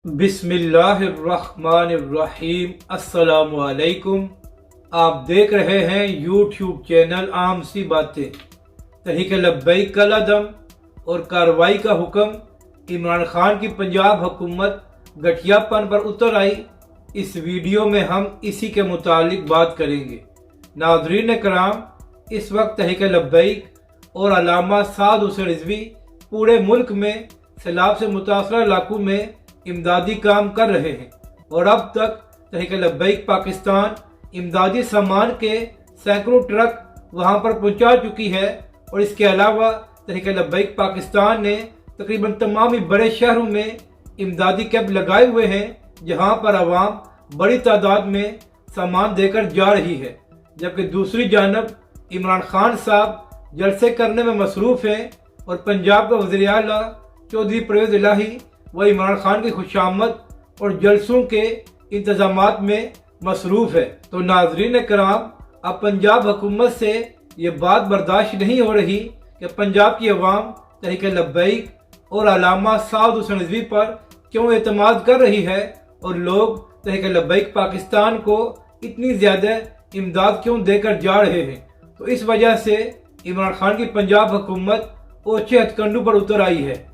बिस्मिल्लाहिर्रहमानिर्रहीम। अस्सलाम वालेकुम। आप देख रहे हैं यूट्यूब चैनल आम सी बातें। तहरीक लब्बैक का कदम और कार्रवाई का हुक्म। इमरान खान की पंजाब हुकूमत गठियापन पर उतर आई। इस वीडियो में हम इसी के मुतालिक बात करेंगे। नाज़रीन कराम, इस वक्त तहरीक लब्बैक और अल्लामा साद हुसैन रिज़वी पूरे मुल्क में सैलाब से मुतासरा इलाकों में इमदादी काम कर रहे हैं और अब तक तहरीक लब्बैक पाकिस्तान इमदादी सामान के सैकड़ों ट्रक वहां पर पहुंचा चुकी है। और इसके अलावा तहरीक लब्बैक पाकिस्तान ने तकरीबन तमाम ही बड़े शहरों में इमदादी कैंप लगाए हुए हैं, जहां पर आवाम बड़ी तादाद में सामान देकर जा रही है। जबकि दूसरी जानब इमरान खान साहब जलसे करने में मसरूफ़ हैं और पंजाब का वज़ीर आला चौधरी परवेज़ इलाही वह इमरान खान की खुशामद और जलसों के इंतजामात में मसरूफ़ है। तो नाज़रीन कराम, अब पंजाब हुकूमत से ये बात बर्दाश्त नहीं हो रही कि पंजाब की अवाम तहरीक लब्बैक और अल्लामा साद हुसैन रिज़वी पर क्यों एतमाद कर रही है और लोग तहरीक लब्बैक पाकिस्तान को इतनी ज़्यादा इमदाद क्यों देकर जा रहे हैं। तो इस वजह से इमरान खान की पंजाब हुकूमत ओछे हथकंडों पर उतर आई है।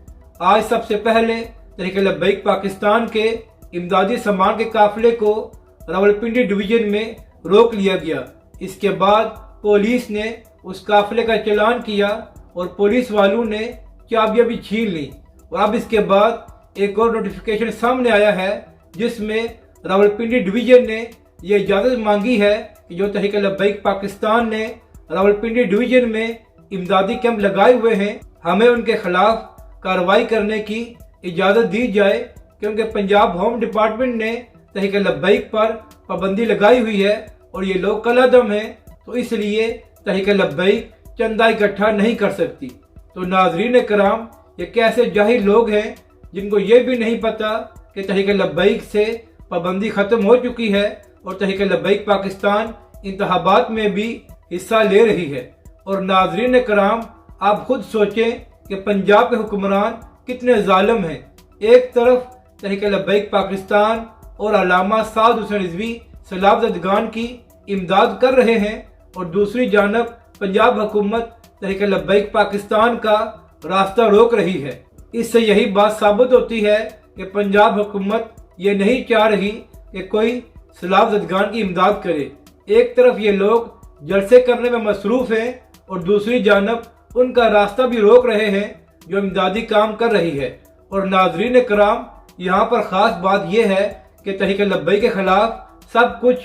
आज सबसे पहले तहरीक लब्बैक पाकिस्तान के इमदादी सामान के काफिले को रावलपिंडी डिवीजन में रोक लिया गया। इसके बाद पुलिस ने उस काफिले का चालान किया और पुलिस वालों ने चाबियां भी छीन ली। और अब इसके बाद एक और नोटिफिकेशन सामने आया है, जिसमें रावलपिंडी डिवीजन ने यह इजाज़त मांगी है कि जो तहरीक लब्बैक पाकिस्तान ने रावलपिंडी डिवीजन में इमदादी कैंप लगाए हुए हैं, हमें उनके खिलाफ कार्रवाई करने की इजाज़त दी जाए, क्योंकि पंजाब होम डिपार्टमेंट ने तहरीक लब्बैक पर पाबंदी लगाई हुई है और ये लोग कलअदम हैं। तो इसलिए तहरीक लब्बैक चंदा इकट्ठा नहीं कर सकती। तो नाज़रीन कराम, ये कैसे जाहिल लोग हैं जिनको ये भी नहीं पता कि तहरीक लब्बैक से पाबंदी ख़त्म हो चुकी है और तहरीक लब्बैक पाकिस्तान इंतखाबात में भी हिस्सा ले रही है। और नाज़रीन कराम, आप खुद सोचें कि पंजाब के हुक्मरान कितने जालिम हैं। एक तरफ तहरीक लब्बैक पाकिस्तान और अल्लामा साद हुसैन रिज़वी सैलाब ज़दगान की इमदाद कर रहे हैं और दूसरी जानब पंजाब हुकूमत तहरीक लब्बैक पाकिस्तान का रास्ता रोक रही है। इससे यही बात साबित होती है कि पंजाब हुकूमत ये नहीं चाह रही कि कोई सैलाब ज़दगान की इमदाद करे। एक तरफ ये लोग जलसे करने में मसरूफ़ हैं और दूसरी जानब उनका रास्ता भी रोक रहे हैं जो इमदादी काम कर रही है। और नाज़रीन कराम, यहाँ पर ख़ास बात यह है कि तहरीक लब्बैक के खिलाफ सब कुछ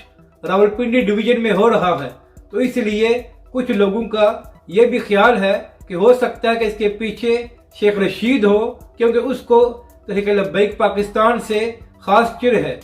रावलपिंडी डिवीजन में हो रहा है। तो इसलिए कुछ लोगों का ये भी ख्याल है कि हो सकता है कि इसके पीछे शेख रशीद हो, क्योंकि उसको तहरीक लब्बैक पाकिस्तान से ख़ास चिढ़ है।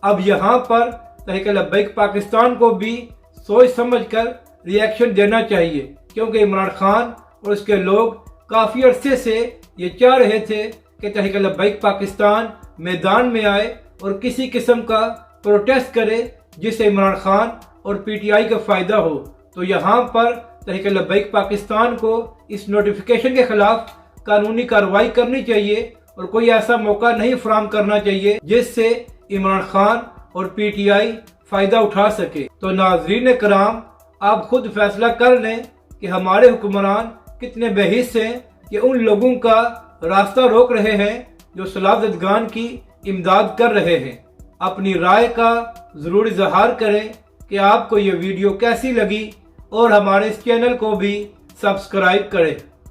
अब यहाँ पर तहरीक लब्बैक पाकिस्तान को भी सोच समझ कर रिएक्शन देना चाहिए, क्योंकि इमरान खान और उसके लोग काफ़ी अरसे से ये चाह रहे थे कि तहरीक लब्बैक पाकिस्तान मैदान में आए और किसी किस्म का प्रोटेस्ट करे जिससे इमरान खान और पीटीआई का फ़ायदा हो। तो यहाँ पर तहरीक लब्बैक पाकिस्तान को इस नोटिफिकेशन के खिलाफ कानूनी कार्रवाई करनी चाहिए और कोई ऐसा मौका नहीं फराहम करना चाहिए जिससे इमरान खान और पीटीआई फ़ायदा उठा सके। तो नाज़रीन कराम, आप खुद फैसला कर लें कि हमारे हुक्मरान कितने बेहिस हैं कि उन लोगों का रास्ता रोक रहे हैं जो सैलाब ज़दगान की इमदाद कर रहे हैं। अपनी राय का ज़रूर इज़हार करें कि आपको ये वीडियो कैसी लगी और हमारे इस चैनल को भी सब्सक्राइब करें।